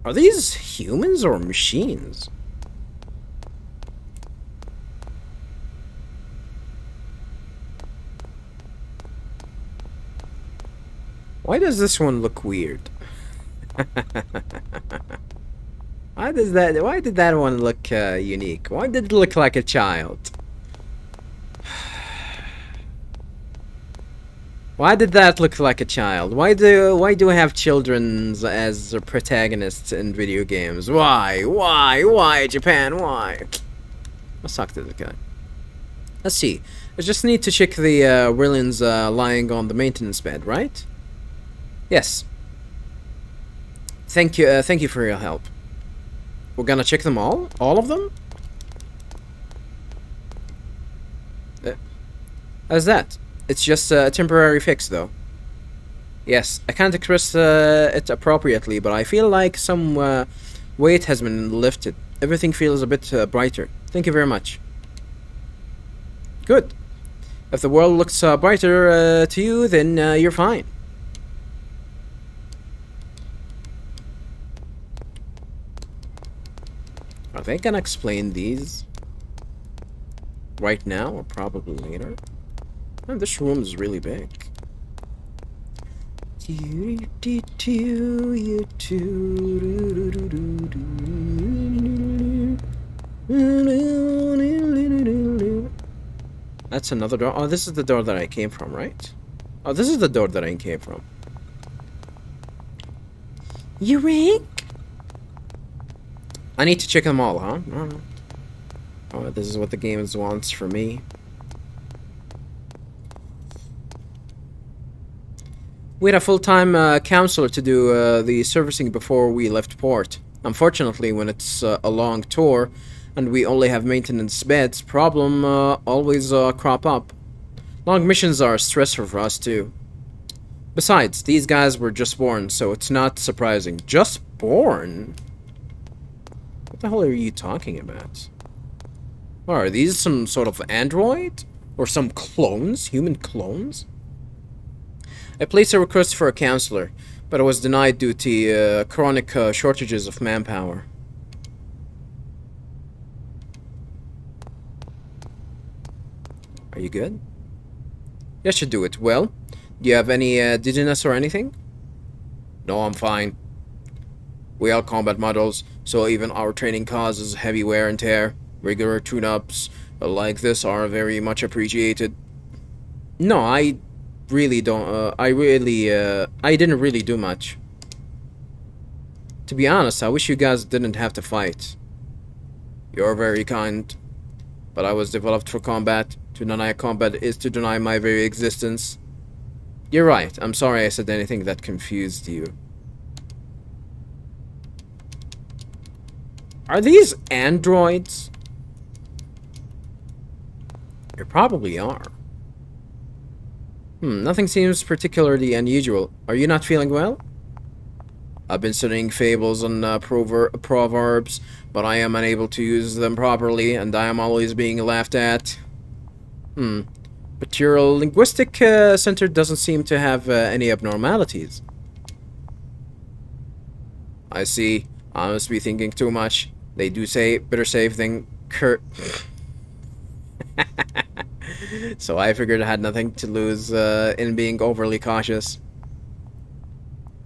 Are these humans or machines? Why does this one look weird? Why did that one look unique? Why did it look like a child? Why did that look like a child? Why do we have children as protagonists in video games? Why, Japan? Why? I'll talk to the guy. Let's see. I just need to check the villains lying on the maintenance bed, right? Yes. Thank you for your help. We're gonna check them all? All of them? How's that? It's just a temporary fix, though. Yes, I can't express it appropriately, but I feel like some weight has been lifted. Everything feels a bit brighter. Thank you very much. Good. If the world looks brighter to you, then you're fine. Are they gonna explain these right now or probably later? Oh, this room is really big. That's another door. Oh, this is the door that I came from, right? Oh, this is the door that I came from. You rank? I need to check them all, huh? No. Oh, this is what the game wants for me. We had a full-time counselor to do the servicing before we left port. Unfortunately, when it's a long tour and we only have maintenance beds, problem always crop up. Long missions are stressful for us too. Besides, these guys were just born, so it's not surprising. Just born? What the hell are you talking about? Are these some sort of android? Or some clones? Human clones? I placed a request for a counselor, but I was denied due to chronic shortages of manpower. Are you good? Yes, should do it. Well, do you have any dizziness or anything? No, I'm fine. We are combat models, so even our training causes heavy wear and tear. Regular tune-ups like this are very much appreciated. No, I really don't, I didn't really do much. To be honest, I wish you guys didn't have to fight. You're very kind. But I was developed for combat. To deny combat is to deny my very existence. You're right. I'm sorry I said anything that confused you. Are these androids? They probably are. Nothing seems particularly unusual. Are you not feeling well? I've been studying fables and proverbs, but I am unable to use them properly, and I am always being laughed at. But your linguistic center doesn't seem to have any abnormalities. I see. I must be thinking too much. They do say better safe than cur. So I figured I had nothing to lose in being overly cautious.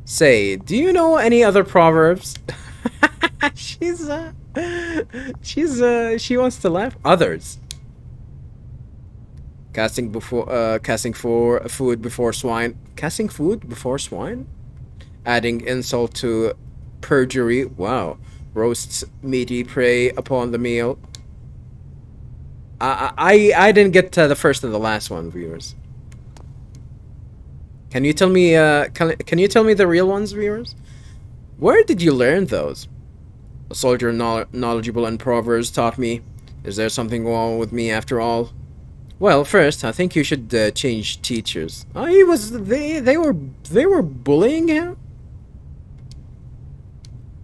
Say, do you know any other proverbs? She wants to laugh. Others. Casting for food before swine. Casting food before swine? Adding insult to perjury. Wow. Roasts meaty prey upon the meal. I didn't get the first and the last one, viewers. Can you tell me can you tell me the real ones, viewers? Where did you learn those? A soldier knowledgeable in proverbs taught me. Is there something wrong with me after all? Well, first, I think you should change teachers. Oh, they were bullying him?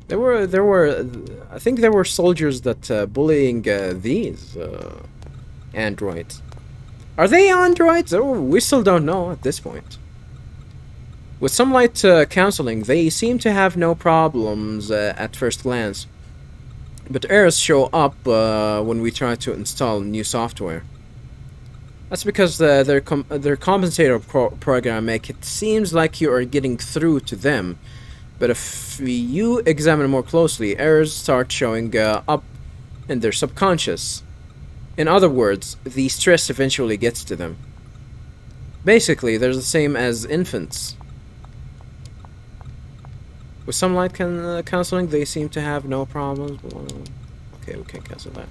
I think there were soldiers that bullying these androids. Are they androids? Oh, we still don't know at this point. With some light counseling, they seem to have no problems at first glance. But errors show up when we try to install new software. That's because their compensator program make it seems like you are getting through to them. But if you examine more closely, errors start showing up in their subconscious. In other words, the stress eventually gets to them. Basically, they're the same as infants. With some light counseling, they seem to have no problems. Okay, we can cancel that.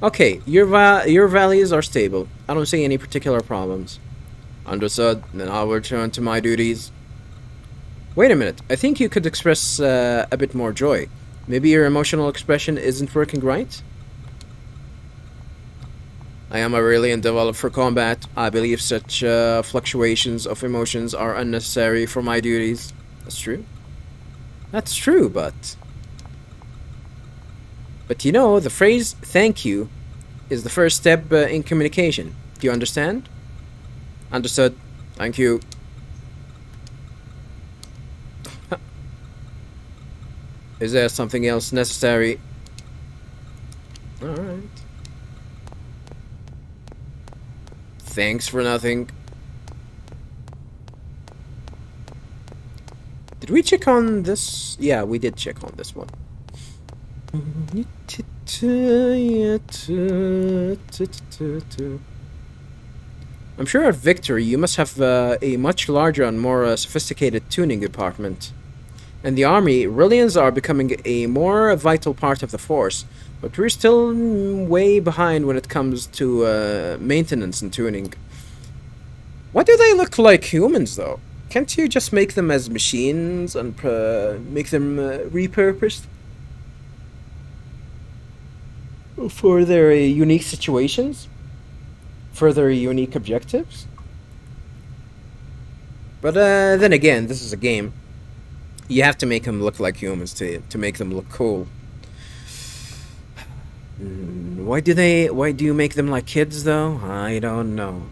Okay, your values are stable. I don't see any particular problems. Understood. Then I'll return to my duties. Wait a minute. I think you could express a bit more joy. Maybe your emotional expression isn't working right? I am a really developed for combat. I believe such fluctuations of emotions are unnecessary for my duties. That's true. That's true, but you know, the phrase "thank you" is the first step in communication. Do you understand? Understood. Thank you. Is there something else necessary? Alright. Thanks for nothing. Did we check on this? Yeah, we did check on this one. I'm sure at Victory you must have a much larger and more sophisticated tuning department. And the army, Rillians are becoming a more vital part of the force, but we're still way behind when it comes to maintenance and tuning. Why do they look like humans, though? Can't you just make them as machines and make them repurposed for their unique situations? For their unique objectives? But then again, this is a game. You have to make them look like humans to make them look cool. Why do you make them like kids, though? I don't know.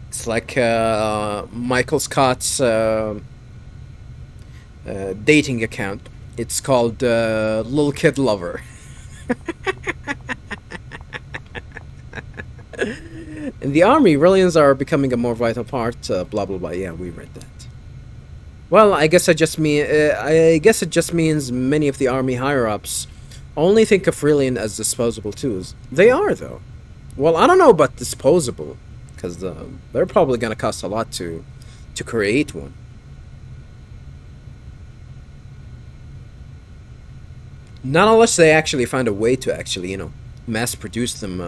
It's like Michael Scott's dating account. It's called Little Kid Lover. In the army, Rillians are becoming a more vital part. Blah blah blah. Yeah, we read that. Well, I guess it just means many of the army higher-ups only think of Rillian as disposable tools. They are, though. Well, I don't know about disposable, because they're probably gonna cost a lot to create one. Not unless they actually find a way to actually, you know, mass produce them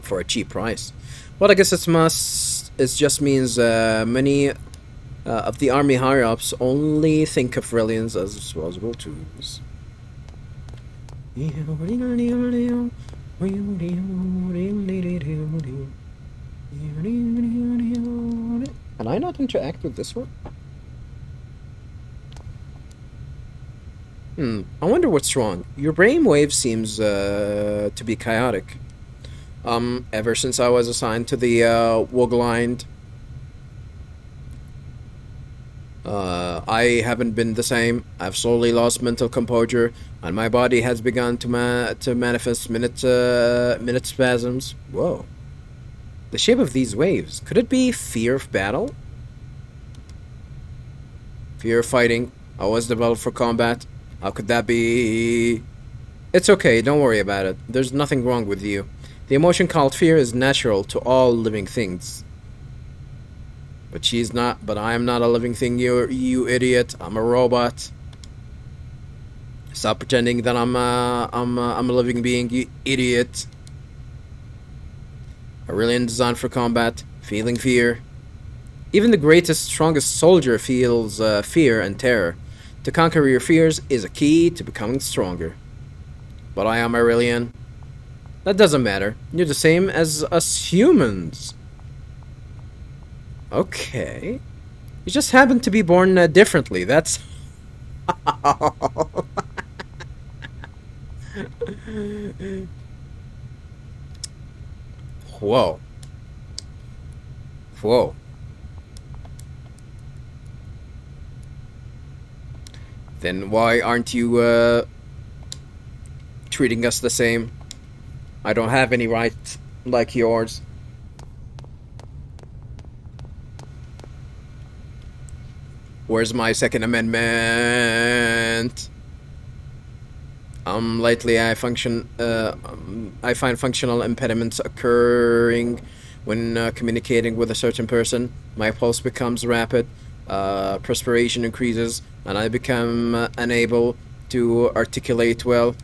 for a cheap price. Well, I guess it just means many of the army higher-ups only think of Rillians as disposable tools. Can I not interact with this one? I wonder what's wrong. Your brainwave seems to be chaotic. Ever since I was assigned to the Wogalind, I haven't been the same. I've slowly lost mental composure, and my body has begun to manifest minute spasms. Whoa. The shape of these waves. Could it be fear of battle? Fear of fighting. I was developed for combat. How could that be? It's okay, don't worry about it. There's nothing wrong with you. The emotion called fear is natural to all living things. But I am not a living thing, you idiot. I'm a robot. Stop pretending that I'm a living being, you idiot. I really am designed for combat, feeling fear. Even the greatest, strongest soldier feels fear and terror. To conquer your fears is a key to becoming stronger. But I am Aurelian. That doesn't matter. You're the same as us humans. Okay. You just happen to be born differently. That's... Whoa. Whoa. Then why aren't you treating us the same? I don't have any rights like yours. Where's my Second Amendment? Lately I find functional impediments occurring when communicating with a certain person. My pulse becomes rapid, perspiration increases, and I become unable to articulate well.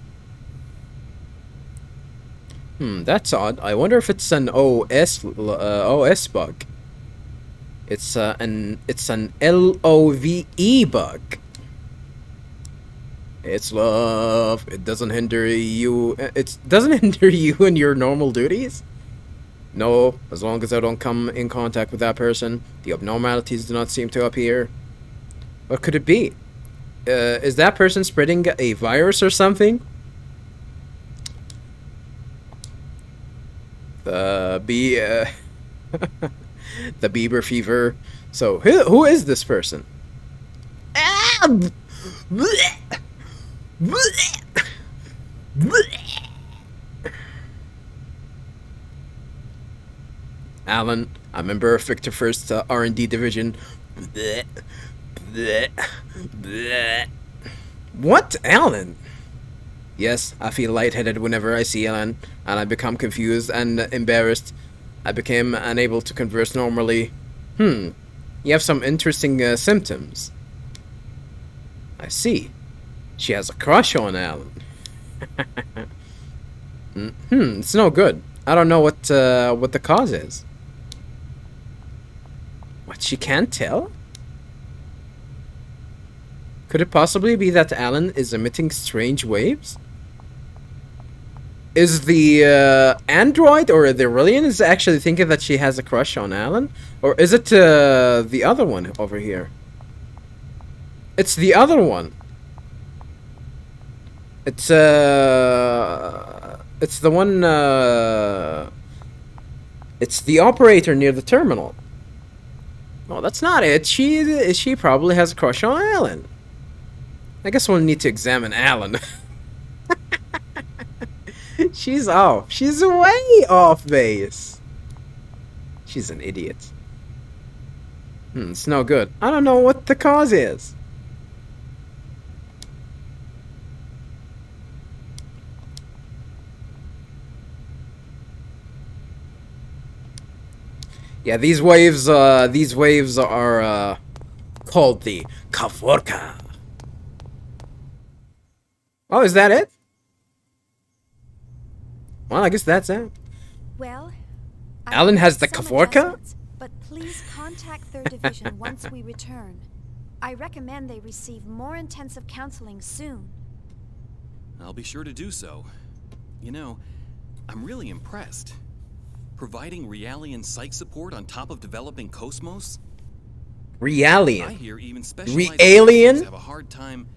That's odd. I wonder if it's an OS bug. It's an LOVE bug. It's love. It doesn't hinder you. It doesn't hinder you in your normal duties. No, as long as I don't come in contact with that person, the abnormalities do not seem to appear. What could it be? Is that person spreading a virus or something? The Bieber fever. So who is this person? Alan, I'm a member of Victor First R&D division. What, Alan? Yes, I feel lightheaded whenever I see Alan, and I become confused and embarrassed. I became unable to converse normally. You have some interesting symptoms. I see. She has a crush on Alan. It's no good. I don't know what the cause is. What, she can't tell? Could it possibly be that Alan is emitting strange waves? Is the android or the Aurelian is actually thinking that she has a crush on Alan? Or is it the other one over here? It's the other one. It's the one, it's the operator near the terminal. Oh, that's not it. She probably has a crush on Alan. I guess we'll need to examine Alan. She's off. She's way off base. She's an idiot. It's no good. I don't know what the cause is. Yeah, these waves are called the Kaforka. Oh, is that it? Well, I guess that's it. Well, Alan has the Kaforka? But please contact 3rd Division once we return. I recommend they receive more intensive counseling soon. I'll be sure to do so. You know, I'm really impressed. Providing Realian psych support on top of developing KOS-MOS? Realian? I hear even specialized Realian? have a hard time.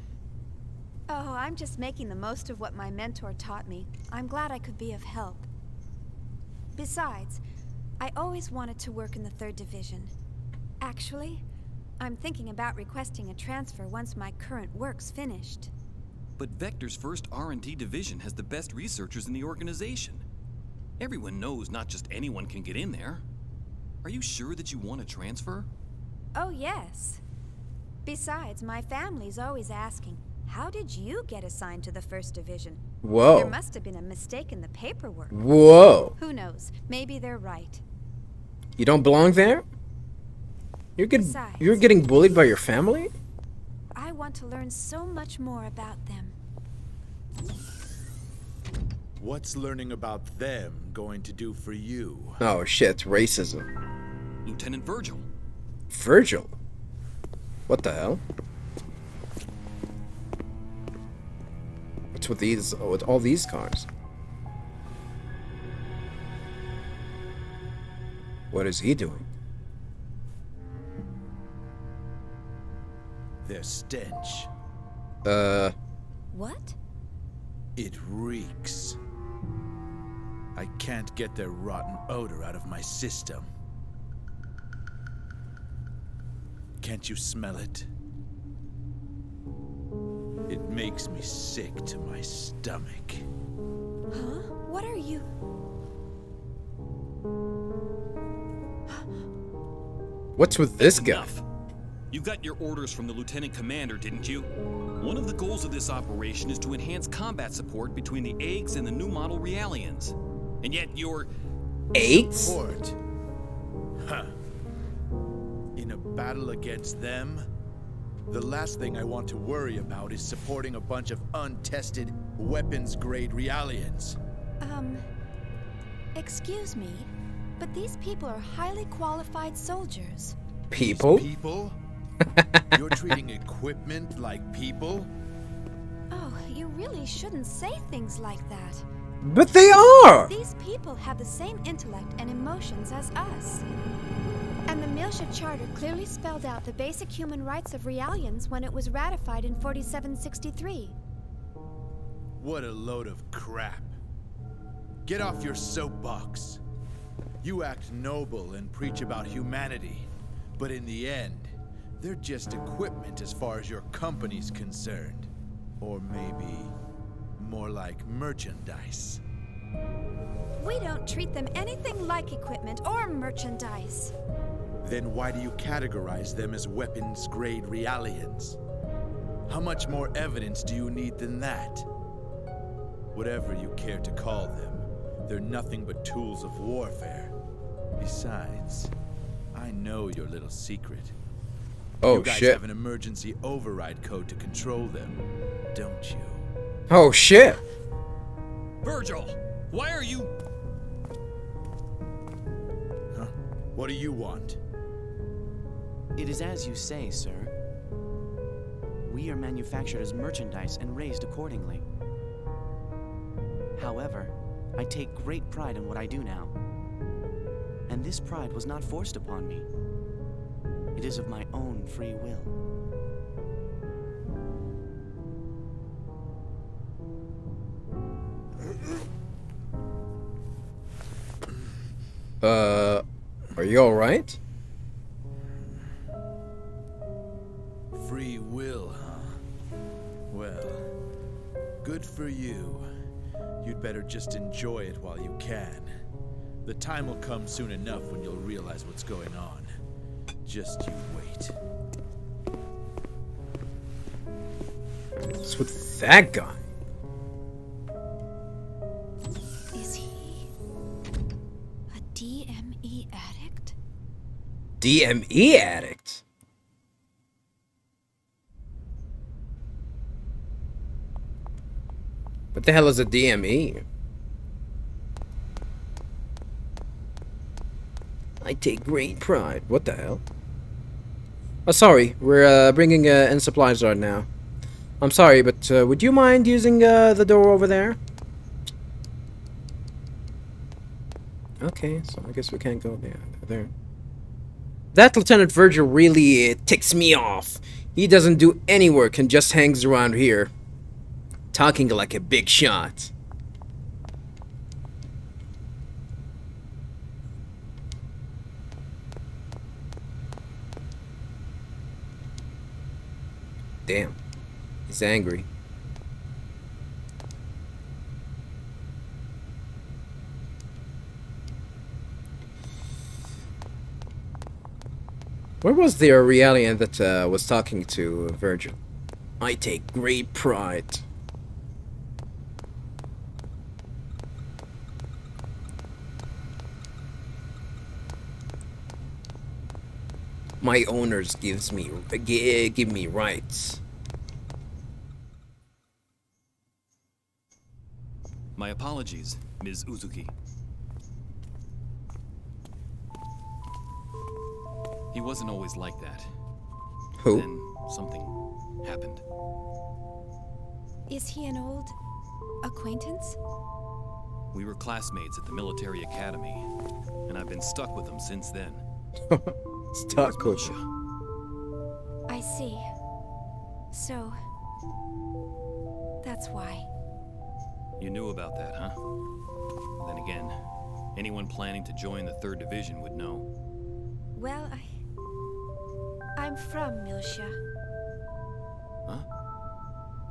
Oh, I'm just making the most of what my mentor taught me. I'm glad I could be of help. Besides, I always wanted to work in the 3rd Division. Actually, I'm thinking about requesting a transfer once my current work's finished. But Vector's first R&D division has the best researchers in the organization. Everyone knows not just anyone can get in there. Are you sure that you want to transfer? Oh, yes. Besides, my family's always asking, how did you get assigned to the 1st Division? Whoa. There must have been a mistake in the paperwork. Whoa. Who knows? Maybe they're right. You don't belong there? You're getting bullied by your family? I want to learn so much more about them. What's learning about them going to do for you? Oh shit, racism. Lieutenant Virgil. Virgil? What the hell? What's with all these cars? What is he doing? Their stench. What? It reeks. I can't get their rotten odor out of my system. Can't you smell it? It makes me sick to my stomach. Huh? What are you... What's with this guy? Enough. You got your orders from the Lieutenant Commander, didn't you? One of the goals of this operation is to enhance combat support between the eggs and the new model Realians. And yet you're... Eggs? Support? Huh. In a battle against them, the last thing I want to worry about is supporting a bunch of untested, weapons-grade Realians. Excuse me, but these people are highly qualified soldiers. People? People? You're treating equipment like people? Oh, you really shouldn't say things like that. But they are! These people have the same intellect and emotions as us. And the Miltia Charter clearly spelled out the basic human rights of Realians when it was ratified in 4763. What a load of crap. Get off your soapbox. You act noble and preach about humanity, but in the end, they're just equipment as far as your company's concerned. Or maybe more like merchandise. We don't treat them anything like equipment or merchandise. Then why do you categorize them as weapons-grade Realians? How much more evidence do you need than that? Whatever you care to call them, they're nothing but tools of warfare. Besides, I know your little secret. Oh, you guys shit. have an emergency override code to control them, don't you? Oh, shit. Virgil! Why are you... Huh? What do you want? It is as you say, sir. We are manufactured as merchandise and raised accordingly. However, I take great pride in what I do now. And this pride was not forced upon me. It is of my own free will. Are you alright? Free will, huh? Well, good for you. You'd better just enjoy it while you can. The time will come soon enough when you'll realize what's going on. Just you wait. What's with that guy? Is he a DME addict? DME addict? What the hell is a DME? I take great pride. What the hell? Oh, sorry. We're bringing in supplies right now. I'm sorry, but would you mind using the door over there? Okay, so I guess we can't go there. That Lieutenant Virgil really ticks me off. He doesn't do any work and just hangs around here, talking like a big shot. Damn, he's angry. Where was the Realian that was talking to Virgil? I take great pride. My owners give me rights. My apologies, Ms. Uzuki. He wasn't always like that. Who? Then something happened. Is he an old acquaintance? We were classmates at the military academy, and I've been stuck with him since then. Stuck with Miltia. I see. So, that's why. You knew about that, huh? Then again, anyone planning to join the 3rd Division would know. Well, I'm from Miltia. Huh?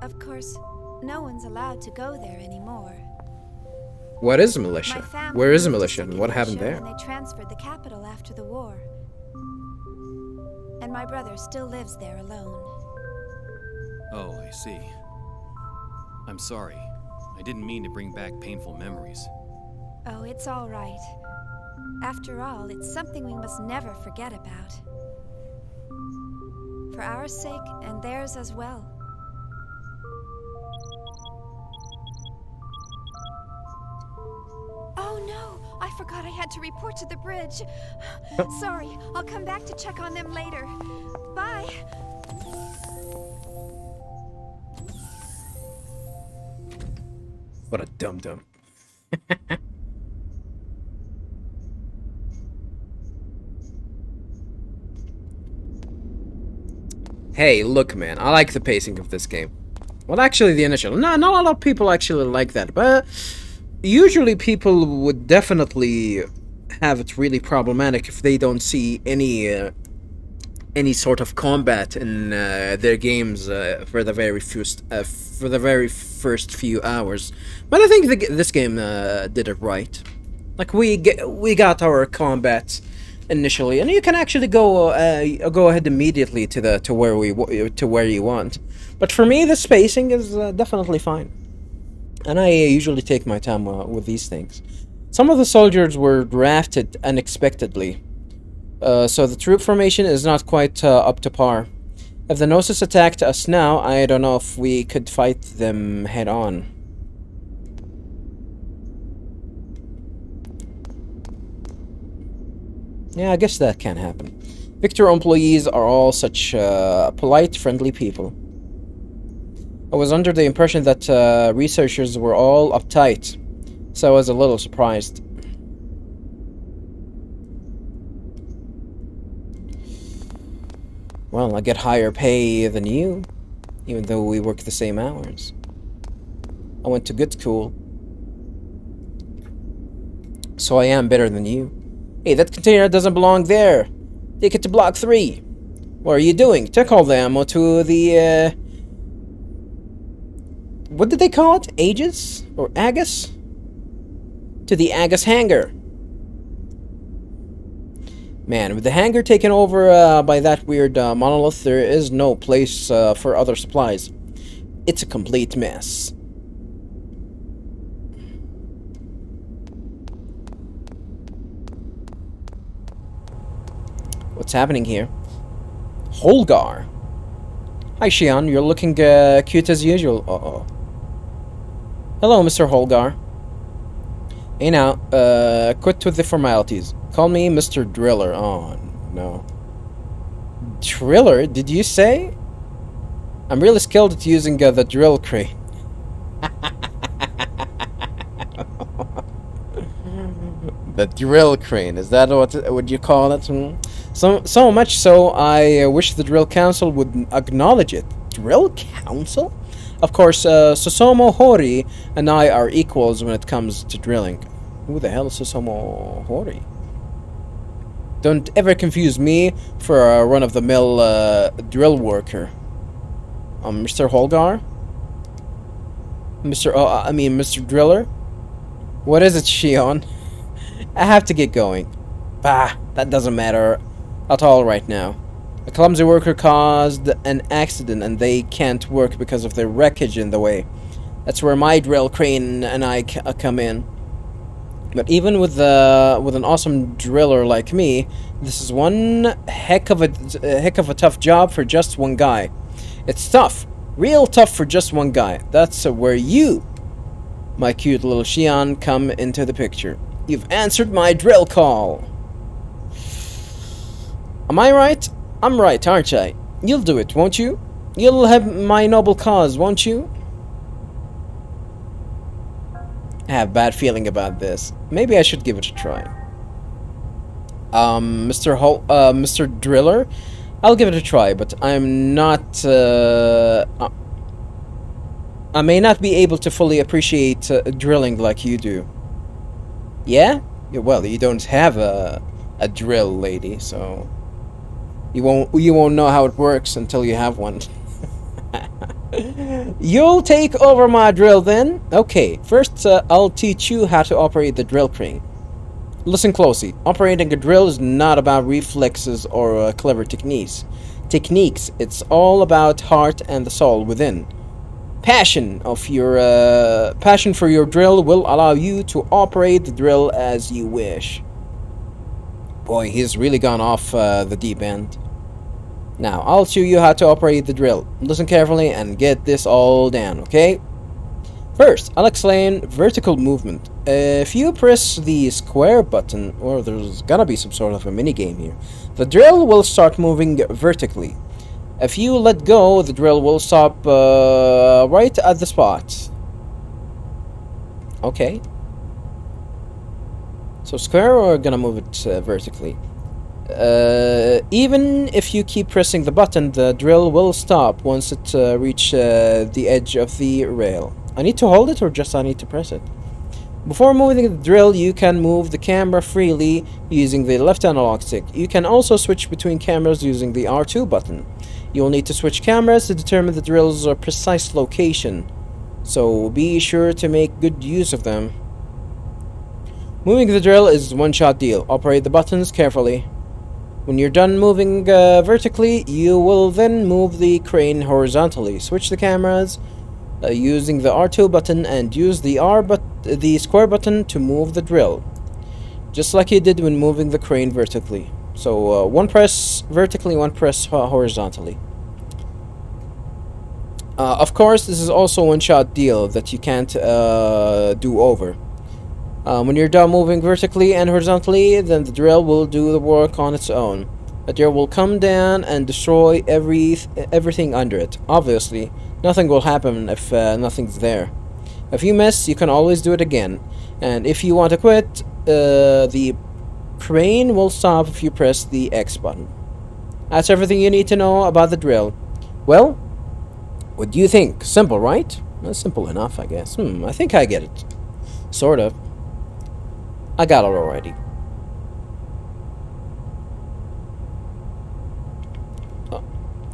Of course, no one's allowed to go there anymore. What is a My militia? family Where is a moved to militia and what happened Second there? Miltia when they transferred the capital after the war. And my brother still lives there alone. Oh, I see. I'm sorry. I didn't mean to bring back painful memories. Oh, it's all right. After all, it's something we must never forget about. For our sake and theirs as well. Oh no! I forgot I had to report to the bridge. Sorry, I'll come back to check on them later. Bye! What a dum-dum. Hey, look, man, I like the pacing of this game. Well, actually, the initial. No, not a lot of people actually like that, but usually people would definitely have it really problematic if they don't see any sort of combat in their games for the very first few hours. But I think this game did it right. Like we got our combat initially, and you can actually go ahead immediately to where you want. But for me, the spacing is definitely fine, and I usually take my time with these things. Some of the soldiers were drafted unexpectedly, so the troop formation is not quite up to par. If the Gnosis attacked us now, I don't know if we could fight them head on. Yeah, I guess that can happen. Victor employees are all such polite, friendly people. I was under the impression that researchers were all uptight, so I was a little surprised. Well, I get higher pay than you, even though we work the same hours. I went to good school, so I am better than you. Hey, that container doesn't belong there. Take it to Block 3. What are you doing? Took all the ammo to the, what did they call it? Aegis? Or Agus? To the Agus hangar. Man, with the hangar taken over by that weird monolith, there is no place for other supplies. It's a complete mess. What's happening here? Holgar. Hi, Shion. You're looking cute as usual. Uh-oh. Hello, Mr. Holgar. Hey now, quit with the formalities. Call me Mr. Driller. Oh, no. Driller? Did you say? I'm really skilled at using the drill crane. The drill crane, is that what would you call it? So much so, I wish the Drill Council would acknowledge it. Drill Council? Of course, Susomu Hori and I are equals when it comes to drilling. Who the hell is Susomu Hori? Don't ever confuse me for a run-of-the-mill drill worker. Mr. Holgar? Mr. Driller? What is it, Shion? I have to get going. Bah, that doesn't matter at all right now. A clumsy worker caused an accident and they can't work because of the wreckage in the way. That's where my drill crane and I come in. But even with an awesome driller like me, this is one heck of a tough job for just one guy. It's tough, real tough for just one guy. That's where you, my cute little Shion, come into the picture. You've answered my drill call. Am I right? I'm right, aren't I? You'll do it, won't you? You'll have my noble cause, won't you? I have a bad feeling about this. Maybe I should give it a try. Mr. Driller? I'll give it a try, but I'm not, I may not be able to fully appreciate drilling like you do. Yeah? Well, you don't have a drill, lady, so you won't know how it works until you have one. You'll take over my drill then? Okay, first I'll teach you how to operate the drill crane. Listen closely. Operating a drill is not about reflexes or clever techniques. It's all about heart and the soul within. Passion for your drill will allow you to operate the drill as you wish. Boy, he's really gone off the deep end. Now, I'll show you how to operate the drill. Listen carefully and get this all down, okay? First, I'll explain vertical movement. If you press the square button, or there's gotta be some sort of a mini game here, the drill will start moving vertically. If you let go, the drill will stop right at the spot. Okay. So square, or gonna move it vertically? Even if you keep pressing the button, the drill will stop once it reaches the edge of the rail. I need to hold it, or just I need to press it? Before moving the drill, you can move the camera freely using the left analog stick. You can also switch between cameras using the R2 button. You'll need to switch cameras to determine the drill's precise location, so be sure to make good use of them. Moving the drill is a one-shot deal. Operate the buttons carefully. When you're done moving vertically, you will then move the crane horizontally. Switch the cameras using the R2 button and use the square button to move the drill, just like you did when moving the crane vertically. So one press vertically, one press horizontally. Of course, this is also a one-shot deal that you can't do over. When you're done moving vertically and horizontally, then the drill will do the work on its own. The drill will come down and destroy everything under it. Obviously, nothing will happen if nothing's there. If you miss, you can always do it again. And if you want to quit, the crane will stop if you press the X button. That's everything you need to know about the drill. Well, what do you think? Simple, right? Well, simple enough, I guess. I think I get it. Sort of. I got it already.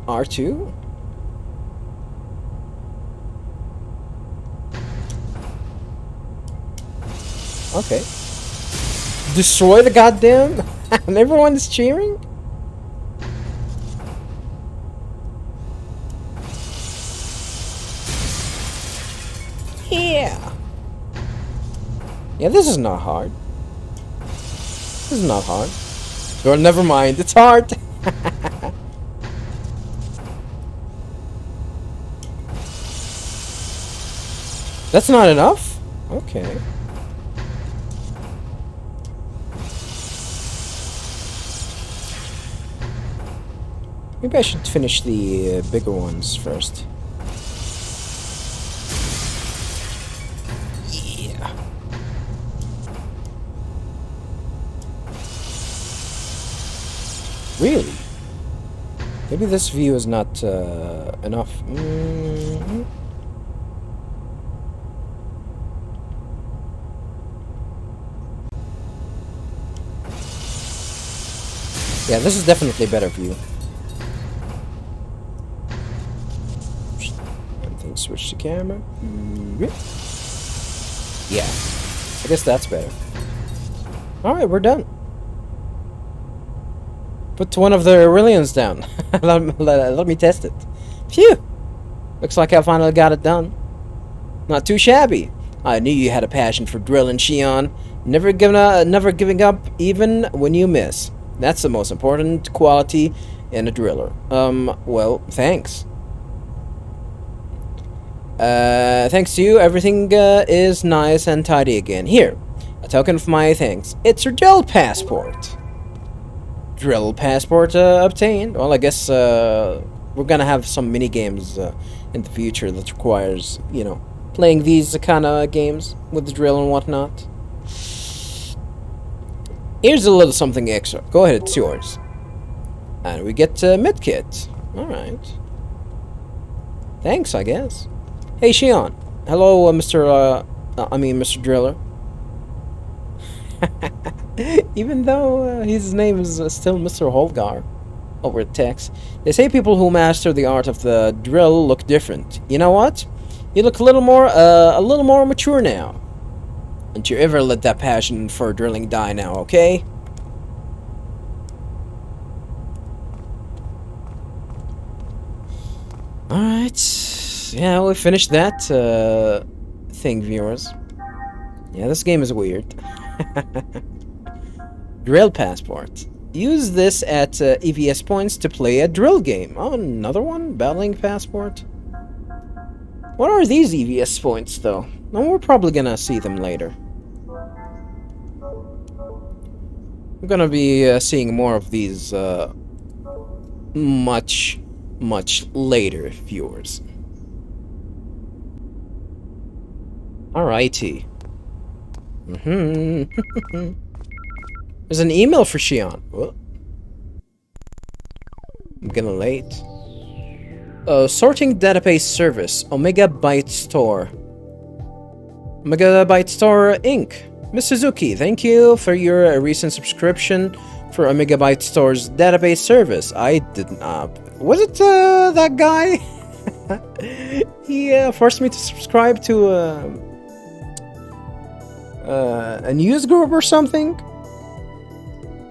R2? Okay. Destroy the goddamn... and everyone is cheering? Yeah. Yeah, this is not hard. This is not hard. Well, never mind. It's hard. That's not enough? Okay. Maybe I should finish the bigger ones first. Yeah. Really? Maybe this view is not enough. Yeah, this is definitely a better view. Switch the camera. Yeah, I guess that's better. Alright, we're done. Put one of the Aurelians down. let me test it. Phew! Looks like I finally got it done. Not too shabby. I knew you had a passion for drilling, Shion. Never giving up even when you miss. That's the most important quality in a driller. Well, thanks. Thanks to you, everything is nice and tidy again. Here, a token of my thanks. It's your drill passport. Drill passport obtained. Well, I guess we're gonna have some mini games in the future that requires, you know, playing these kind of games with the drill and whatnot. Here's a little something extra. Go ahead, it's yours. And we get medkit. Alright. Thanks, I guess. Hey, Shion. Hello, Mr. Driller. Even though his name is still Mr. Holgar over text. They say people who master the art of the drill look different. You know what? You look a little more mature now. Don't you ever let that passion for drilling die now, okay? Alright. Yeah, we finished that thing, viewers. Yeah, this game is weird. Drill passport. Use this at EVS points to play a drill game. Oh, another one? Battling passport? What are these EVS points, though? No, we're probably gonna see them later. We're gonna be seeing more of these much later, viewers. Alrighty. There's an email for Shion. What? I'm getting late. Sorting database service. Omega Byte Store. Omega Byte Store Inc. Ms. Suzuki, thank you for your recent subscription for Omega Byte Store's database service. I did not. Was it that guy? He forced me to subscribe to a news group or something.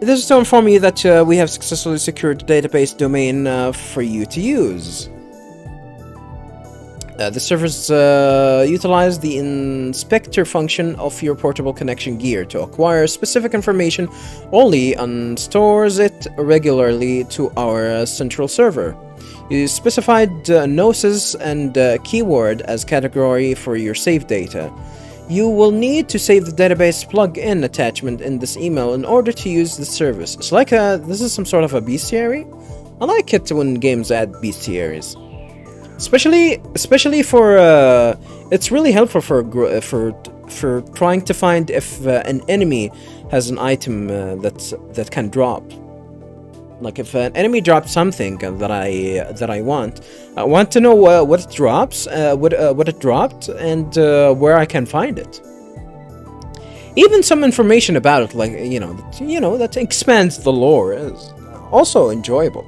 This is to inform you that we have successfully secured the database domain for you to use. The servers utilize the inspector function of your portable connection gear to acquire specific information only and stores it regularly to our central server. You specified Gnosis and keyword as category for your save data. You will need to save the database plug-in attachment in this email in order to use the service. It's like this is some sort of a bestiary. I like it when games add bestiaries. Especially for it's really helpful for trying to find if an enemy has an item that can drop. Like if an enemy drops something that I want to know what it drops, what it dropped, and where I can find it. Even some information about it, like that expands the lore, is also enjoyable.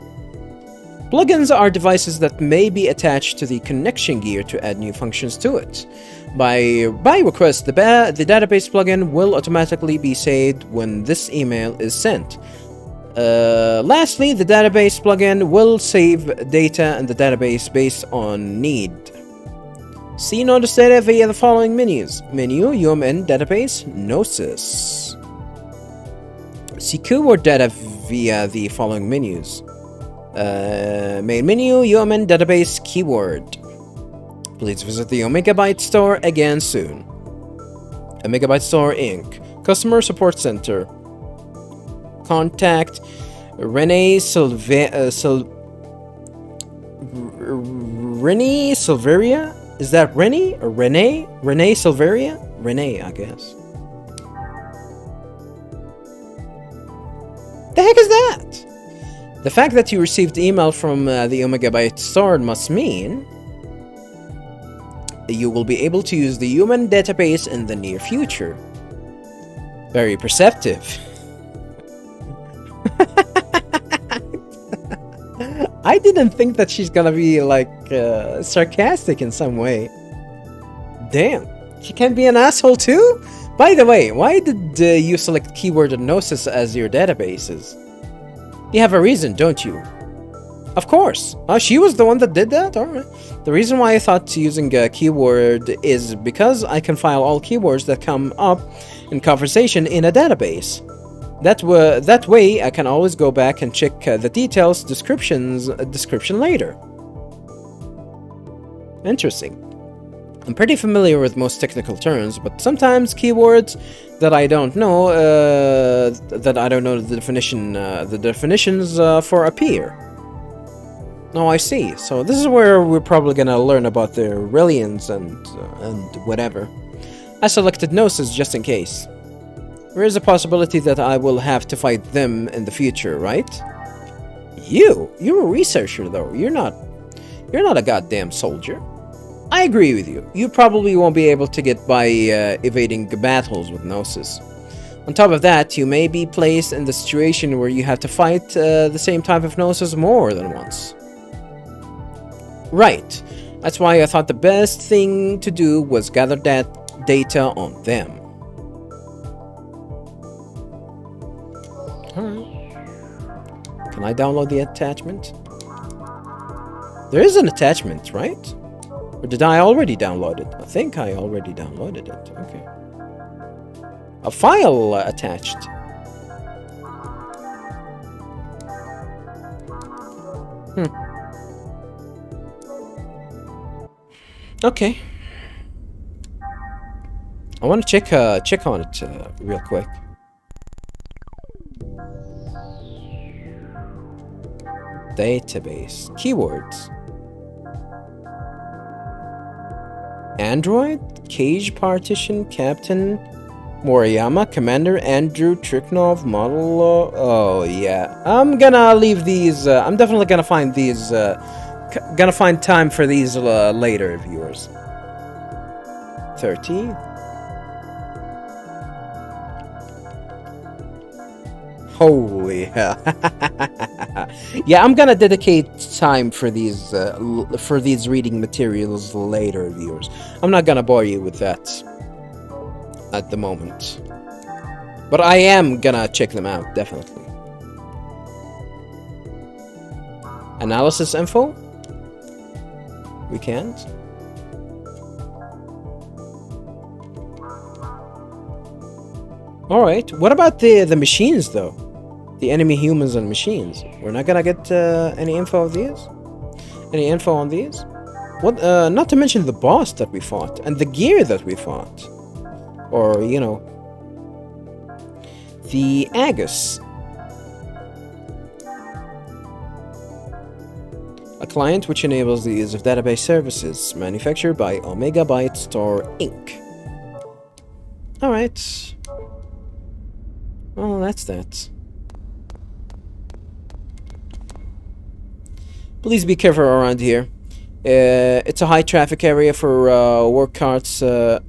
Plugins are devices that may be attached to the connection gear to add new functions to it. By request, the database plugin will automatically be saved when this email is sent. Lastly, the database plugin will save data in the database based on need. See Notice data via the following menus. Menu, UMN database, Gnosis. See keyword data via the following menus. Main menu, UMN database, keyword. Please visit the Omega Byte Store again soon. Omega Byte Store Inc. Customer Support Center. Contact Renee Silveria? Is that Rennie or Renee? Renee Silveria? Renee, I guess. The heck is that? The fact that you received email from the Omega Byte Store must mean that you will be able to use the human database in the near future. Very perceptive. I didn't think that she's gonna be like sarcastic in some way. Damn, she can be an asshole too? By the way, why did you select keyword and Gnosis as your databases? You have a reason, don't you? Of course. She was the one that did that? Alright. The reason why I thought using a keyword is because I can file all keywords that come up in conversation in a database. That way I can always go back and check the details, description later. Interesting. I'm pretty familiar with most technical terms, but sometimes keywords that I don't know, the definitions for appear. Oh, I see. So this is where we're probably gonna learn about the Relians and whatever. I selected Gnosis just in case. There is a possibility that I will have to fight them in the future, right? You're a researcher though. You're not a goddamn soldier. I agree with you. You probably won't be able to get by evading battles with Gnosis. On top of that, you may be placed in the situation where you have to fight the same type of Gnosis more than once. Right. That's why I thought the best thing to do was gather that data on them. Alright. Can I download the attachment? There is an attachment, right? Or did I already download it? I think I already downloaded it. Okay. A file attached. Okay. I want to check on it real quick. Database. Keywords. Android, Cage Partition, Captain Moriyama, Commander Andrew Trikhnov, Model. Oh yeah, I'm gonna leave these. I'm definitely gonna find these. Gonna find time for these later, viewers. 30. Holy hell! Yeah, I'm gonna dedicate time for these reading materials later, viewers. I'm not gonna bore you with that at the moment, but I am gonna check them out definitely. Analysis info. We can't. All right. What about the machines though? The enemy humans and machines. We're not gonna get any info of these? Any info on these? What? Not to mention the boss that we fought and the gear that we fought, or you know, the A.G.W.S. A client which enables the use of database services manufactured by Omega Byte Store Inc. All right. Well, that's that. Please be careful around here. It's a high traffic area for work carts. There's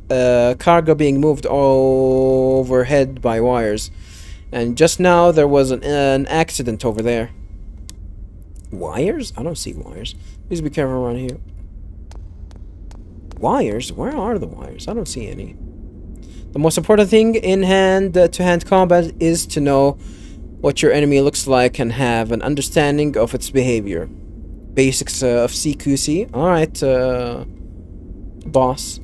cargo being moved overhead by wires, and just now there was an accident over there. Wires? I don't see wires. Please be careful around here. Wires? Where are the wires? I don't see any. The most important thing in hand-to-hand combat is to know what your enemy looks like and have an understanding of its behavior. Basics of CQC. Alright, boss.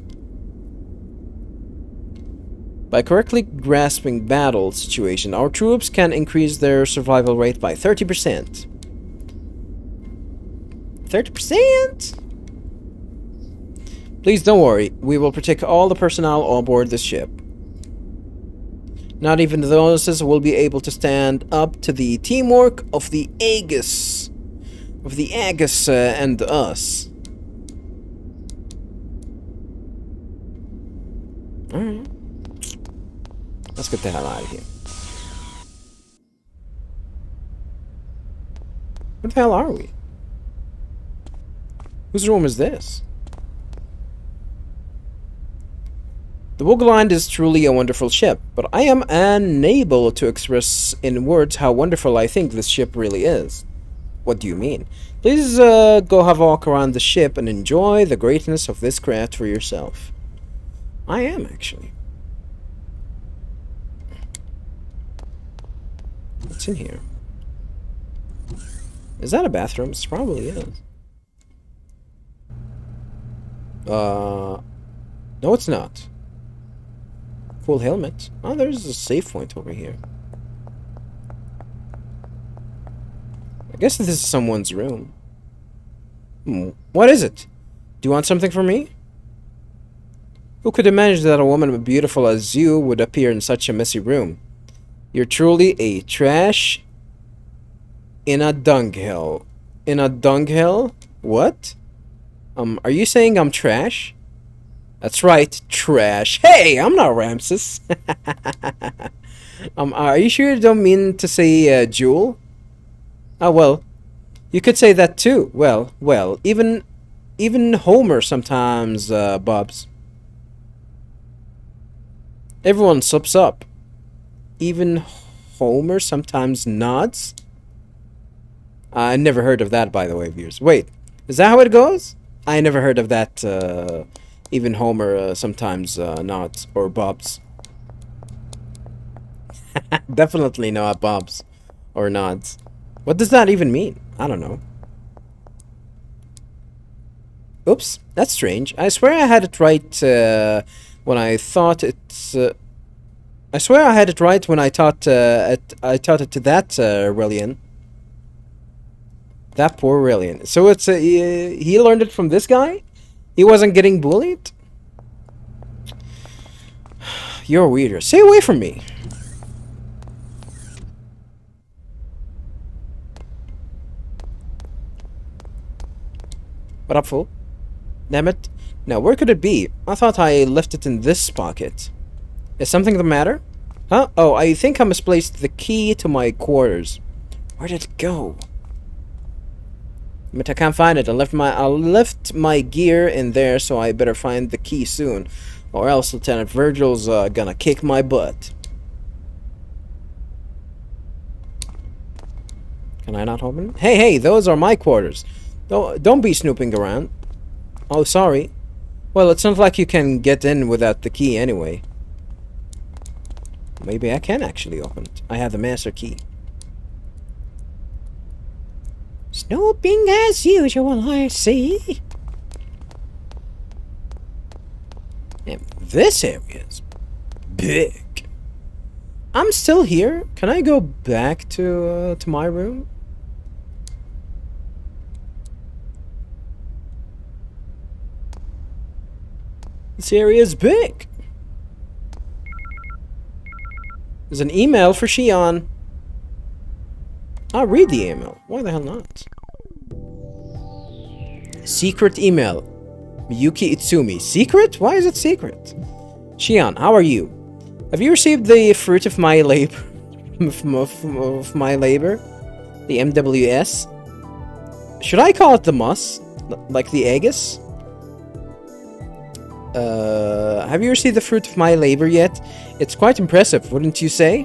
By correctly grasping battle situation, our troops can increase their survival rate by 30%. 30%? Please don't worry, we will protect all the personnel on board this ship. Not even the Gnosis will be able to stand up to the teamwork of the A.G.W.S. And us. Alright. Let's get the hell out of here. Where the hell are we? Whose room is this? The Woogland is truly a wonderful ship, but I am unable to express in words how wonderful I think this ship really is. What do you mean? Please go have a walk around the ship and enjoy the greatness of this craft for yourself. I am, actually. What's in here? Is that a bathroom? It probably is. No, it's not. Cool helmet. Oh, there's a save point over here. I guess this is someone's room. What is it? Do you want something from me? Who could imagine that a woman as beautiful as you would appear in such a messy room? You're truly a trash in a dunghill. In a dunghill? What? Are you saying I'm trash? That's right, trash. Hey, I'm not Ramses. Are you sure you don't mean to say Jewel? Oh well, you could say that too. Well, even Homer sometimes bobs. Everyone subs up. Even Homer sometimes nods. I never heard of that, by the way, viewers. Wait, is that how it goes? I never heard of that. Even Homer sometimes nods or bobs. Definitely not bobs or nods. What does that even mean? I don't know. Oops, that's strange. I swear I had it right when I thought it's. I swear I had it right when I taught I taught it to that Aurelian. That poor Aurelian. So it's he learned it from this guy? He wasn't getting bullied? You're weirder. Stay away from me. What up, fool? Damn it. Now, where could it be? I thought I left it in this pocket. Is something the matter? Huh? Oh, I think I misplaced the key to my quarters. Where did it go? But I can't find it. I left my gear in there, so I better find the key soon. Or else Lieutenant Virgil's gonna kick my butt. Can I not open it? Hey, those are my quarters. Don't be snooping around. Oh, sorry. Well, it's not like you can get in without the key anyway. Maybe I can actually open it. I have the master key. Snooping as usual, I see. Damn, this area is big. I'm still here. Can I go back to my room? This area is big. There's an email for Shion. I'll read the email. Why the hell not? Secret email. Miyuki Itsumi. Secret? Why is it secret? Shion, how are you? Have you received the fruit of my labor? of my labor? The M.W.S.? Should I call it the MOS? Like the Aegis? Have you received the fruit of my labor yet? It's quite impressive, wouldn't you say?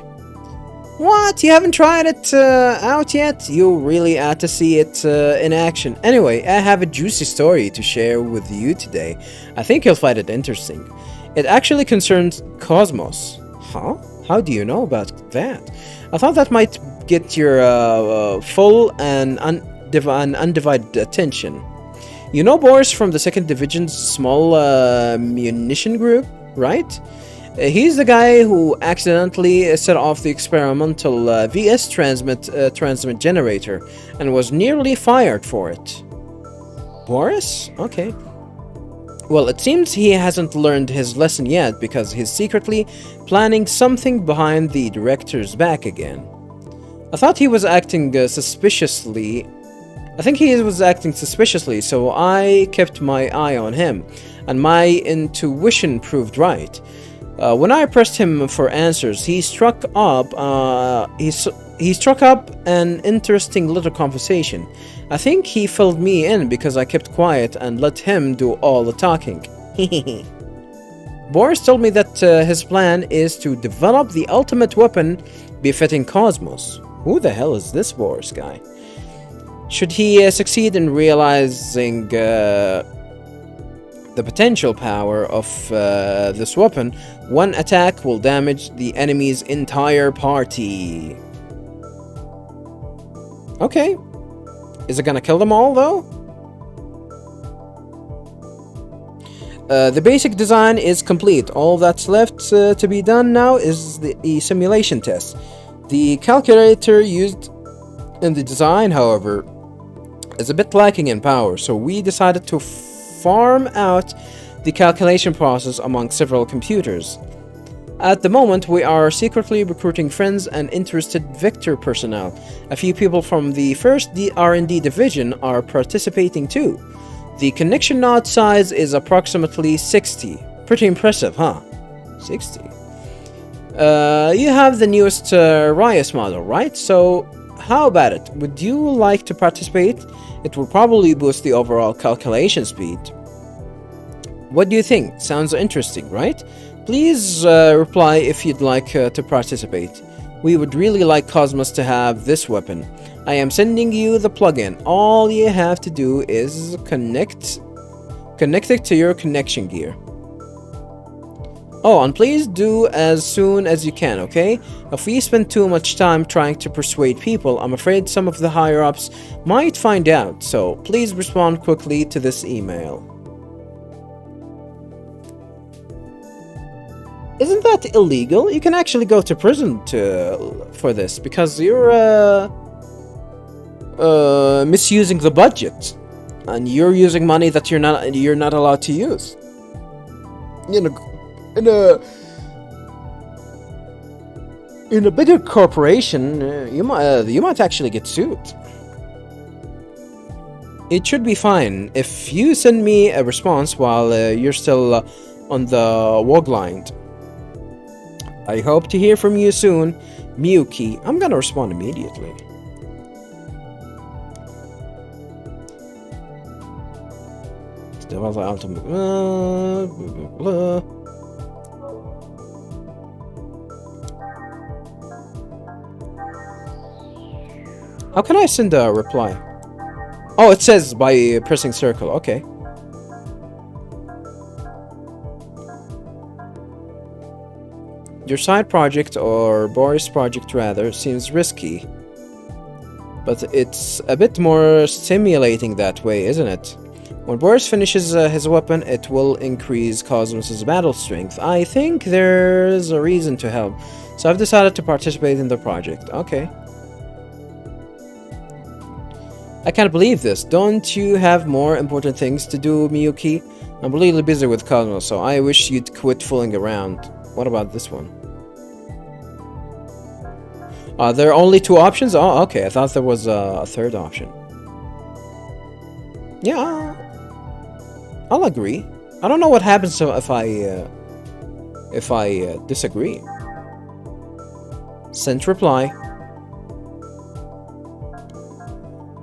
What? You haven't tried it out yet? You really ought to see it in action. Anyway, I have a juicy story to share with you today. I think you'll find it interesting. It actually concerns KOS-MOS. Huh? How do you know about that? I thought that might get your full and undivided attention. You know Boris from the Second Division's small munition group, right? He's the guy who accidentally set off the experimental VS transmit generator and was nearly fired for it. Boris? Okay. Well, it seems he hasn't learned his lesson yet because he's secretly planning something behind the director's back again. I thought he was acting suspiciously. I think he was acting suspiciously, so I kept my eye on him, and my intuition proved right. When I pressed him for answers, he struck up an interesting little conversation. I think he filled me in because I kept quiet and let him do all the talking. Boris told me that his plan is to develop the ultimate weapon befitting KOS-MOS. Who the hell is this Boris guy? Should he succeed in realizing the potential power of this weapon, one attack will damage the enemy's entire party. Okay. Is it gonna kill them all, though? The basic design is complete. All that's left to be done now is the simulation test. The calculator used in the design, however, is a bit lacking in power, so we decided to farm out the calculation process among several computers. At the moment, we are secretly recruiting friends and interested Vector personnel. A few people from the first R&D division are participating too. The connection node size is approximately 60. Pretty impressive, huh? 60. You have the newest Rias model, right? So, how about it? Would you like to participate? It will probably boost the overall calculation speed. What do you think? Sounds interesting, right? Please reply if you'd like to participate. We would really like KOS-MOS to have this weapon. I am sending you the plugin. All you have to do is connect it to your connection gear. Oh, and please do as soon as you can, okay? If we spend too much time trying to persuade people, I'm afraid some of the higher-ups might find out, so please respond quickly to this email. Isn't that illegal? You can actually go to prison for this, because you're misusing the budget. And you're using money that you're not allowed to use. You know, in a bigger corporation, you might actually get sued. It should be fine if you send me a response while you're still on the WOG line. I hope to hear from you soon, Miyuki. I'm gonna respond immediately. Still the ultimate. Blah, blah, blah. How can I send a reply? Oh, it says by pressing circle. Okay. Your side project, or Boris' project rather, seems risky. But it's a bit more stimulating that way, isn't it? When Boris finishes his weapon, it will increase KOS-MOS' battle strength. I think there's a reason to help, so I've decided to participate in the project. Okay. I can't believe this. Don't you have more important things to do, Miyuki? I'm really busy with KOS-MOS, so I wish you'd quit fooling around. What about this one? There are only two options? Oh, okay. I thought there was a third option. Yeah, I'll agree. I don't know what happens if I disagree. Sent reply.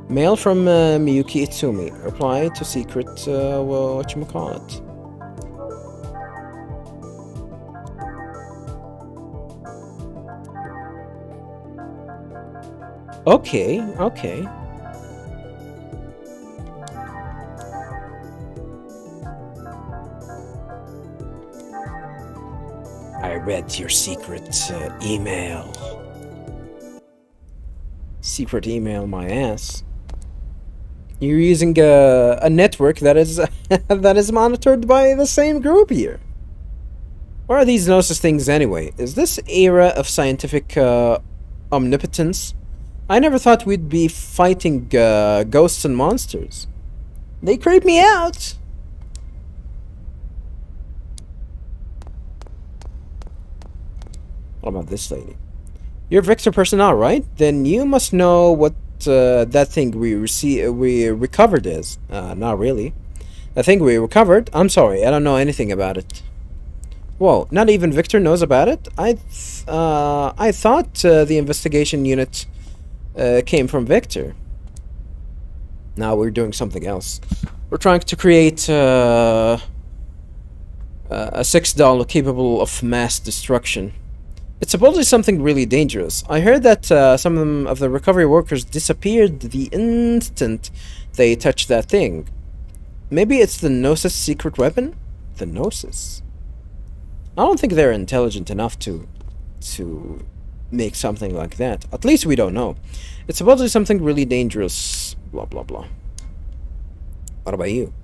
Mail from Miyuki Itsumi. Reply to secret, whatchamacallit. Okay, okay. I read your secret email. Secret email, my ass. You're using a network that is that is monitored by the same group here. What are these Gnosis things anyway? Is this era of scientific omnipotence? I never thought we'd be fighting ghosts and monsters. They creep me out. What about this lady? You're Victor personnel, right? Then you must know what that thing we recovered is. Not really. The thing we recovered? I'm sorry, I don't know anything about it. Whoa, not even Victor knows about it? I thought the investigation unit came from Victor. Now we're doing something else. We're trying to create a 6 doll capable of mass destruction. It's supposedly something really dangerous. I heard that some of the recovery workers disappeared the instant they touched that thing. Maybe it's the Gnosis secret weapon? The Gnosis? I don't think they're intelligent enough to make something like that. At least we don't know. It's supposedly something really dangerous. Blah, blah, blah. What about you?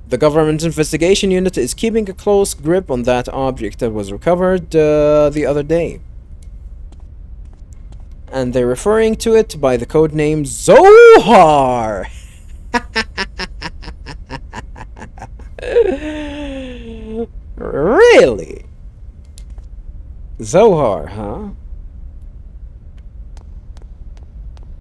The government investigation unit is keeping a close grip on that object that was recovered the other day. And they're referring to it by the code name Zohar! Really? Zohar, huh?